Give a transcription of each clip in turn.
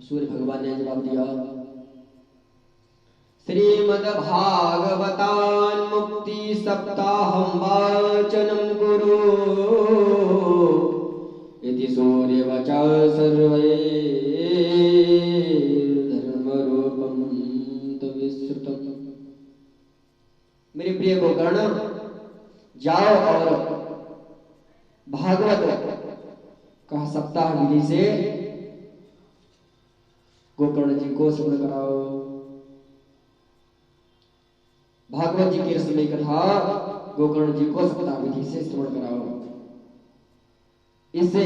सूर्य भगवान ने जवाब दिया, श्रीमद्भागवतान् मुक्ति सप्ताहं वाचनं कुरु इति सूर्यवचः सर्वैर्धर्मरूपं तविश्रुतम्। मेरे प्रिय गोकर्ण, जाओ और भागवत का सप्ताह विधि से गोकर्ण जी को श्रवण कराओ। भागवत जी की रसमयी कथा गोकर्ण जी को सप्ताह विधि से श्रवण कराओ। इससे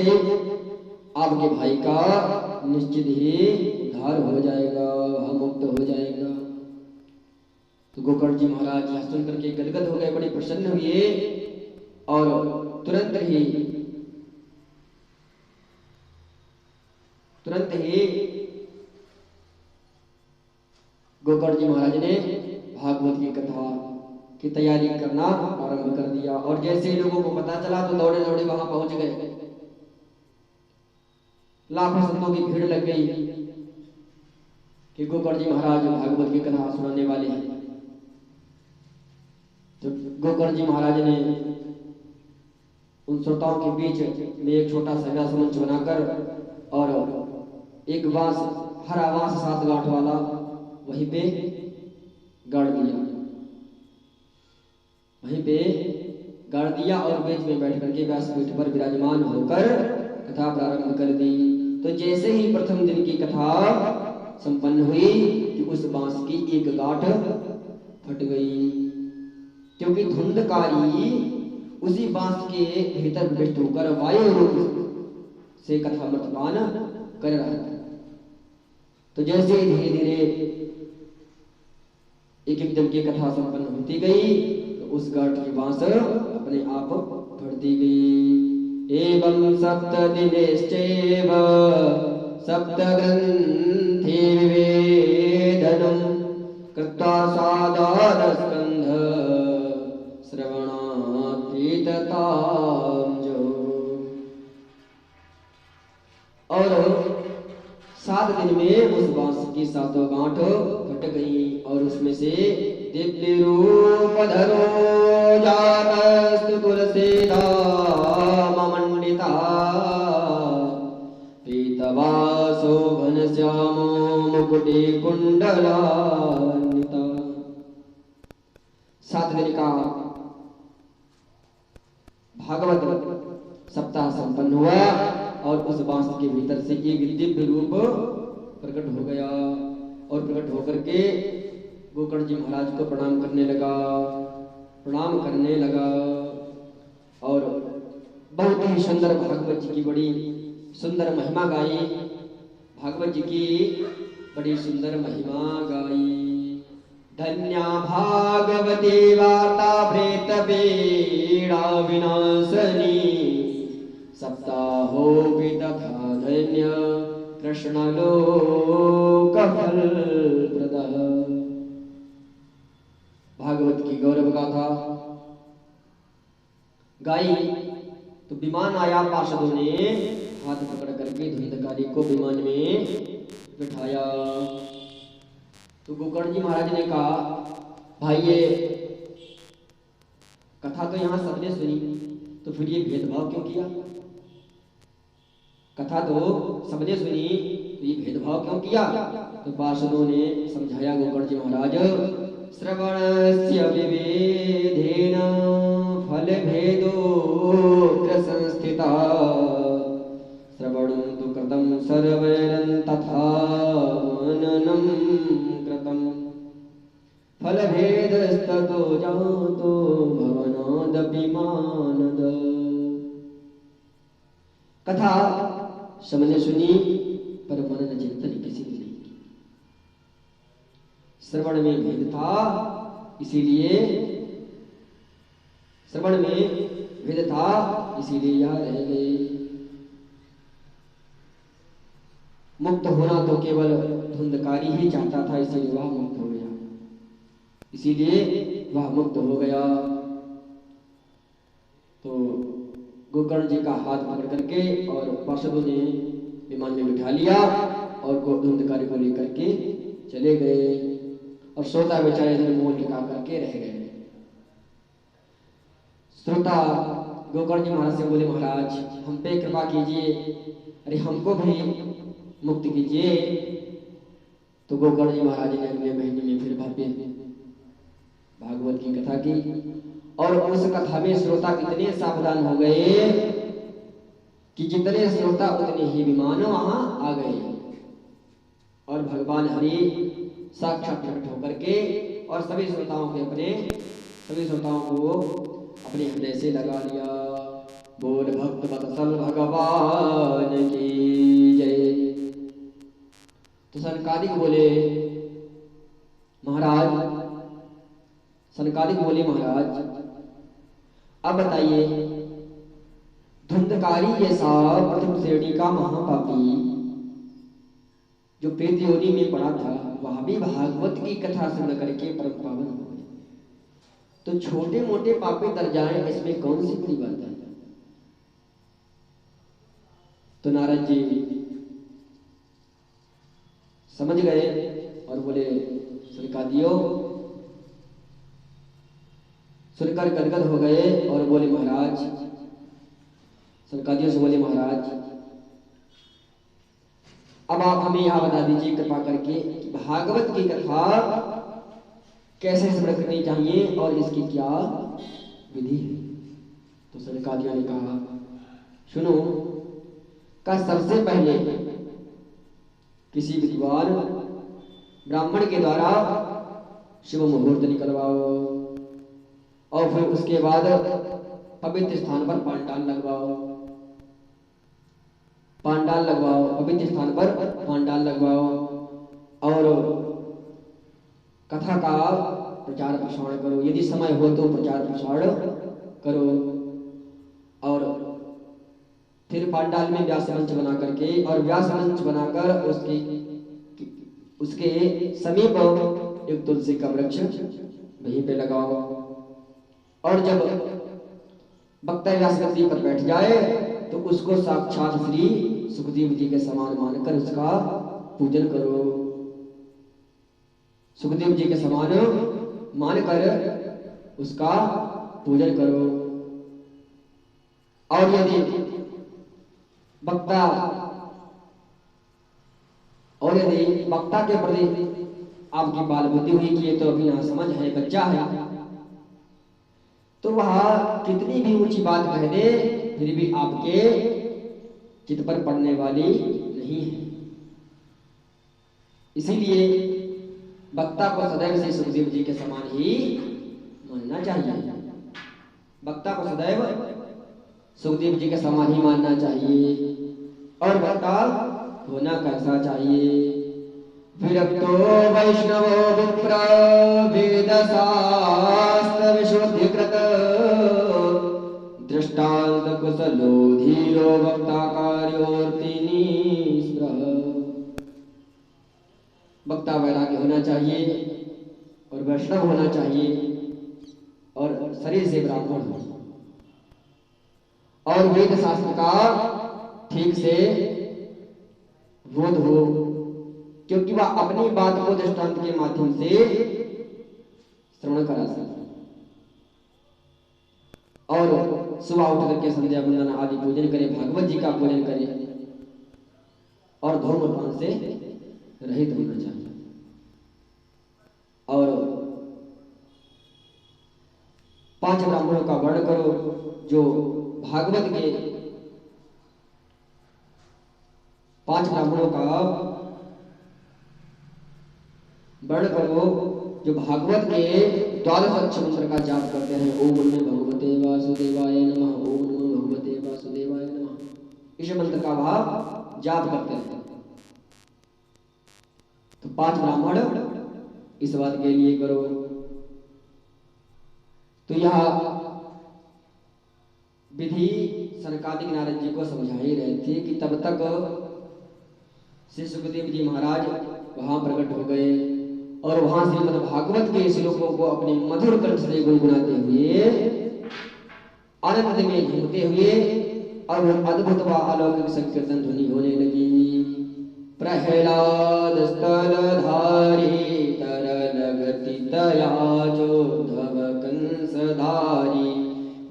आपके भाई का निश्चित ही उद्धार हो जाएगा, मुक्त हो जाएगा। तो गोकर्ण जी महाराज यह सुनकर के गदगद हो गए, बड़े प्रसन्न हुए और तुरंत ही गोकर्ण जी महाराज ने भागवत की कथा की तैयारी करना आरंभ कर दिया। और जैसे ही लोगों को पता चला तो दौड़े दौड़े वहां पहुंच गए। लाखों संतों की भीड़ लग गई कि गोकर्ण जी महाराज भागवत की कथा सुनाने वाले हैं। तो गोकर्ण जी महाराज ने उन श्रोताओं के बीच में एक छोटा सा व्यास मंच बनाकर और एक बांस, हरा बांस 7 गांठ वाला वहीं पे गाड़ दिया, और बीच में बैठ करके व्यासपीठ पर विराजमान होकर कथा प्रारंभ कर दी। तो जैसे ही प्रथम दिन की कथा संपन्न हुई कि उस बांस की एक गांठ फट गई, क्योंकि धुंधकारी उसी बांस के भीतर प्रविष्ट होकर वायु रूप से कथा मृतपान कर रहा था। तो जैसे ही धीरे धीरे एक एक दिन की कथा संपन्न होती गई तो उस गांठ की बांस अपने आप फटती गई। एवं सप्त दिनेश्चैव सप्त ग्रंथि विवेदनं कृत्वा साधार स्कंध श्रवणातीततां जो। और 7 दिन में उस बांस की 7 गांठ फट गई और उसमें से दिव्य रूप धरो जातस्तु तुलसीदाममंडिता पीतवासो घनश्यामो मुकुटि कुंडलान्विता। 7 दिन का भागवत सप्ताह संपन्न हुआ और उस बांस के भीतर से एक दिव्य रूप प्रकट हो गया और प्रकट होकर के गोकर्ण जी महाराज को प्रणाम करने लगा और बहुत ही सुंदर भागवत जी की बड़ी सुंदर महिमा गाई। भागवत जी की बड़ी सुंदर महिमा गाई। धन्या भागवती वार्ता प्रेत पीड़ा विनाशनी सप्ताहोऽपि तथा धन्य कृष्णलोकफलप्रदः। भागवत की गौरव गाथा गाई तो विमान आया। पार्षदों ने हाथ पकड़ करके धुंधकारी को विमान में बिठाया। तो गोकर्ण जी महाराज ने कहा, भाई ये कथा तो यहाँ सबने सुनी, तो फिर ये भेदभाव क्यों किया? कथा तो सबने सुनी, तो ये भेदभाव क्यों किया? तो पार्षदों ने समझाया गोकर्ण जी महाराज, श्रवणस्य विविधेन फल भेदोऽत्र संस्थिता श्रवणं तु कृतं सर्वैरं तथा मननं कृतं फल भेदस्ततो जातो भवनादपि मानद। कथा सबने सुनी पर मनन चिंतन किसी ने नहीं की। श्रवण में भेद था, इसीलिए यहाँ रह गए। मुक्त होना तो केवल धुंधकारी ही चाहता था, इसीलिए वह मुक्त हो गया। तो गोकर्ण जी का हाथ पकड़ करके और पार्षदों ने विमान में बिठा लिया और धुंधकारी को लेकर के चले गए और श्रोता बेचारे इधर मोह टिका करके रह गए। श्रोता गोकर्ण जी महाराज से बोले, महाराज हम पे कृपा कीजिए, अरे हमको भी मुक्त कीजिए। तो गोकर्ण जी महाराज ने अगले महीने में फिर भव्य भागवत की कथा की और उस कथा में श्रोता इतने सावधान हो गए कि जितने श्रोता उतने ही विमान वहां आ गए और भगवान हरि साक्षात प्रकट होकर के और सभी श्रोताओं को अपने हृदय से लगा लिया। बोल भक्त वत्सल भगवान की जय। तो सनकादिक बोले महाराज अब बताइए, धुंधकारी जैसा प्रथम श्रेणी का महापापी जो प्रेत योनि में पड़ा था, वह भी भागवत की कथा सुन करके परम पावन हो गए। तो छोटे मोटे पापी तर जाएं, इसमें कौन सी बड़ी बात है। तो नारद जी समझ गए और बोले, सनकादियों सुनकर गदगद हो गए और बोले, महाराज सनकादियों से बोले, महाराज अब आप हमें यह बता दीजिए कृपा करके कि भागवत की कथा कैसे स्मरण करनी चाहिए और इसकी क्या विधि है। तो सनकादियों ने कहा, सुनो, का सबसे पहले किसी विद्वान ब्राह्मण के द्वारा शुभ मुहूर्त निकलवाओ और फिर उसके बाद पवित्र स्थान पर पांडाल लगवाओ, पवित्र स्थान पर पांडाल लगवाओ और कथा का प्रचार प्रसारण करो। यदि समय हो तो प्रचार प्रसारण करो और फिर पांडाल में व्यास मंच बना करके और व्यास मंच बनाकर उसके समीप एक तुलसी का वृक्ष वहीं पे लगाओ और जब वक्ता व्यास गद्दी पर बैठ जाए तो उसको साक्षात श्री सुखदेव जी के समान मानकर उसका पूजन करो। सुखदेव जी के समान मानकर उसका पूजन करो। और यदि वक्ता के प्रति आपकी बाल बुद्धि हुई कि ये तो अभी ना समझ है, बच्चा है, तो वह कितनी भी ऊंची बात कह दे फिर भी आपके चित्त पर पड़ने वाली नहीं है। इसीलिए वक्ता को सदैव से सुखदेव जी के समान ही मानना चाहिए। वक्ता को सदैव सुखदेव जी के समान ही मानना चाहिए। और वक्ता होना कैसा चाहिए? विरक्तो वैष्णवो विप्र वेद शास्त्र विशुद्धिकृत दृष्टांत कुशलो धीरो वक्ता कार्योर्तिनी स्पृह। वक्ता वैराग्य होना चाहिए और वैष्णव होना चाहिए और शरीर से ब्राह्मण हो और वेद शास्त्र का ठीक से बोध हो, क्योंकि वह अपनी बात को दृष्टांत के माध्यम से श्रवण करा सकता और सुबह उठ करके संध्या वंदन आदि पूजन करे, भागवत जी का पूजन करे और धूम्रपान से रहित होना चाहिए। और 5 ब्राह्मणों का वर्ण करो जो भागवत के 5 ब्राह्मणों का वर्ण करो जो भागवत के 12 अक्षर मंत्र का जाप करते हैं। ओम नमो भगवते वासुदेवाय नमः, ओम नमो भगवते वासुदेवाय नमः। इस मंत्र का भाव जाप करते हैं। तो 5 ब्राह्मण इस बात के लिए करो। तो यह विधि सनकादिक नारद जी को समझा ही रहे थे कि तब तक श्री सुखदेव जी महाराज वहां प्रकट हो गए और वहां से मतलब भागवत के श्लोकों को अपने मधुर कंठ से गुनगुनाते हुए आनंद में झूमते हुए और अद्भुत व अलौकिक संकीर्तन ध्वनि होने लगी। प्रहलाद स्थलधारी तरल गति तयाचोद्धव कंसधारी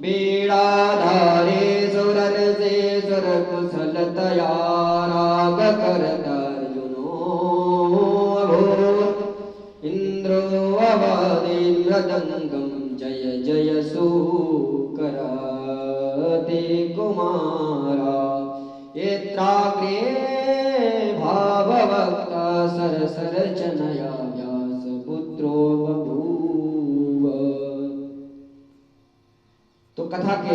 बीड़ाधारे सुरन से सुर कुशल तया राग करत अर्जुनो अभूत इंद्रो अवादीन्द्रजंगम जय जय सुकरते कुमारा एत्राग्रे भाववक्ता सरसर चनया व्यास पुत्रो बभूव। तो कथा के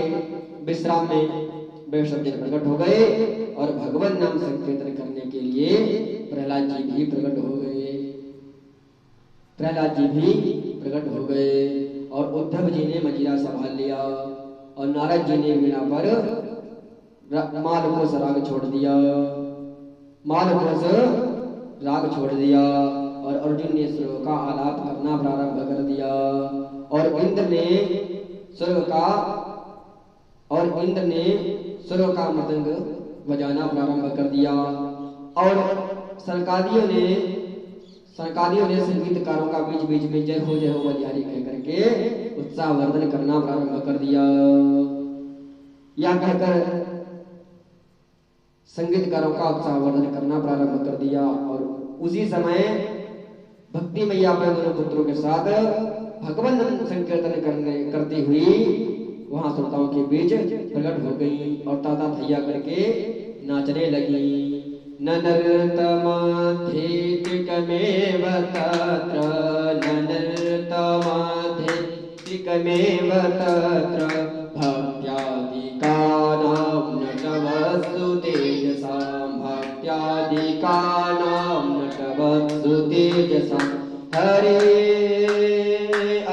विश्राम में वैष्णव जन प्रकट हो गए और भगवान नाम संकीर्तन करने के लिए प्रहलाद जी भी प्रकट हो गए। प्रहलाद जी भी प्रकट हो गए और उद्धव जी ने मजीरा संभाल लिया और नारद जी ने वीणा पर मालकोस राग छोड़ दिया। मालकोस राग छोड़ दिया और अर्जुन ने स्वर्ग का आलाप करना प्रारंभ कर दिया और इंद्र ने स्वर्ग का मृदंग बजाना प्रारंभ कर दिया और सरकारियों ने संगीतकारों का बीच बीच में जय हो बलिहारी कह करके उत्साह वर्धन करना प्रारंभ कर दिया। या कहकर संगीतकारों का उत्साह वर्धन करना प्रारंभ कर दिया और उसी समय भक्ति मैया अपने दोनों पुत्रों के साथ भगवान संकीर्तन करती हुई वहां श्रोताओं के बीच प्रकट हो गई और ताता थैया करके नाचने लगी। ननर्तमाधितिकमेव तत्र ननर्तमाधितिकमेव तत्र भक्त्यादिकानां नटवस्तु तेजसां भक्त्यादिकानां नटवस्तु तेजसां हरे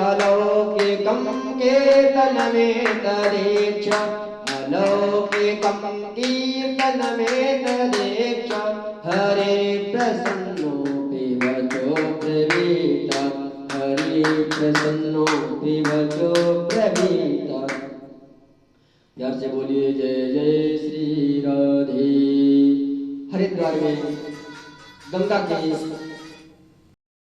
अलौकिकं कीर्तनमेतदेक्ष अलौकिकं कीर्तनमेतदेक्ष हरे प्रसन्नो विवचो ब्रवीत हरे प्रसन्नो विवचो ब्रवीत। प्यार से बोलिए जय जय श्री राधे। हरिद्वार में गंगा के